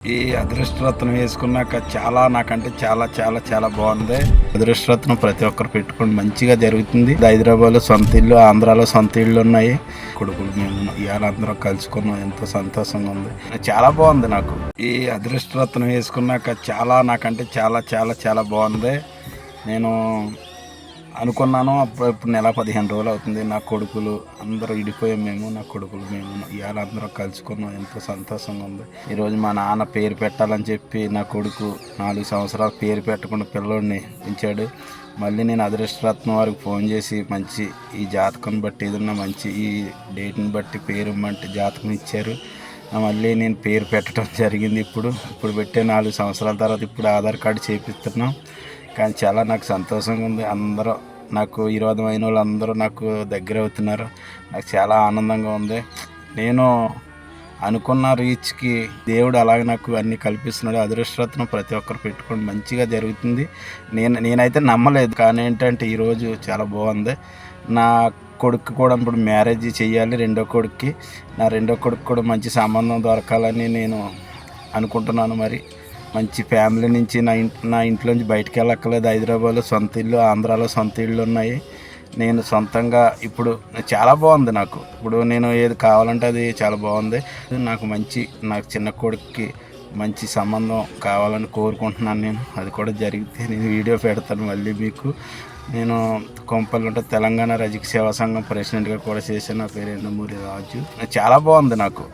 ఈ అదృష్టరత్నం వేసుకున్నాక నాకంటే చాలా బాగుంది. అదృష్టరత్నం ప్రతి ఒక్కరు పెట్టుకుని మంచిగా జరుగుతుంది. హైదరాబాద్లో సొంత ఇల్లు, ఆంధ్రాలో సొంత ఇళ్ళు ఉన్నాయి. కొడుకులు మేము ఇవాళ అందరం కలుసుకున్నాం. ఎంతో సంతోషంగా ఉంది. చాలా బాగుంది నాకు. ఈ అదృష్టరత్నం వేసుకున్నాక నాకంటే చాలా బాగుంది. నేను అనుకున్నాను ఇప్పుడు నెల 15 రోజులు అవుతుంది. నా కొడుకులు అందరూ ఇడిపోయాం. నా కొడుకులు మేము ఇవాళ అందరం కలుసుకున్నాం. ఎంతో సంతోషంగా ఉంది. ఈరోజు మా నాన్న పేరు పెట్టాలని చెప్పి నా కొడుకు 4 సంవత్సరాలు పేరు పెట్టకుండా పిల్లోడిని పెంచాడు. మళ్ళీ నేను అదృష్టరత్నం వారికి ఫోన్ చేసి మంచి ఈ జాతకం బట్టి ఏదన్నా మంచి ఈ డేట్ని బట్టి పేరు ఇమ్మంటే జాతకం ఇచ్చారు. మళ్ళీ నేను పేరు పెట్టడం జరిగింది. ఇప్పుడు పెట్టే 4 సంవత్సరాల తర్వాత ఇప్పుడు ఆధార్ కార్డు చేపిస్తున్నాం. కానీ చాలా నాకు సంతోషంగా ఉంది. అందరూ నాకు విరోధమైన వాళ్ళు అందరూ నాకు దగ్గర అవుతున్నారు. నాకు చాలా ఆనందంగా ఉంది. నేను అనుకున్న రీచ్కి దేవుడు అలాగే నాకు అన్నీ కల్పిస్తున్నాడు. అదృష్టరత్నం ప్రతి ఒక్కరు పెట్టుకొని మంచిగా జరుగుతుంది. నేనైతే నమ్మలేదు. కానీ ఏంటంటే ఈరోజు చాలా బాగుంది. నా కొడుకు కూడా ఇప్పుడు మ్యారేజ్ చేయాలి. రెండో కొడుక్కి నా రెండో కొడుకు కూడా మంచి సంబంధం దొరకాలని నేను అనుకుంటున్నాను. మరి మంచి ఫ్యామిలీ నుంచి నా ఇంట్లోంచి బయటికి వెళ్ళక్కర్లేదు. హైదరాబాద్లో సొంత ఇల్లు, ఆంధ్రాలో సొంత ఇళ్ళు ఉన్నాయి. నేను సొంతంగా ఇప్పుడు చాలా బాగుంది నాకు. ఇప్పుడు నేను ఏది కావాలంటే అది చాలా బాగుంది. నాకు చిన్న కొడుకుకి మంచి సంబంధం కావాలని కోరుకుంటున్నాను. నేను అది కూడా జరిగితే నేను వీడియో పెడతాను మళ్ళీ మీకు. నేను కొంపల్లి ఉంటే తెలంగాణ రజక సేవా సంఘం ప్రెసిడెంట్గా కూడా చేశాను. నా పేరు ఎండమూరి రాజు. చాలా బాగుంది నాకు.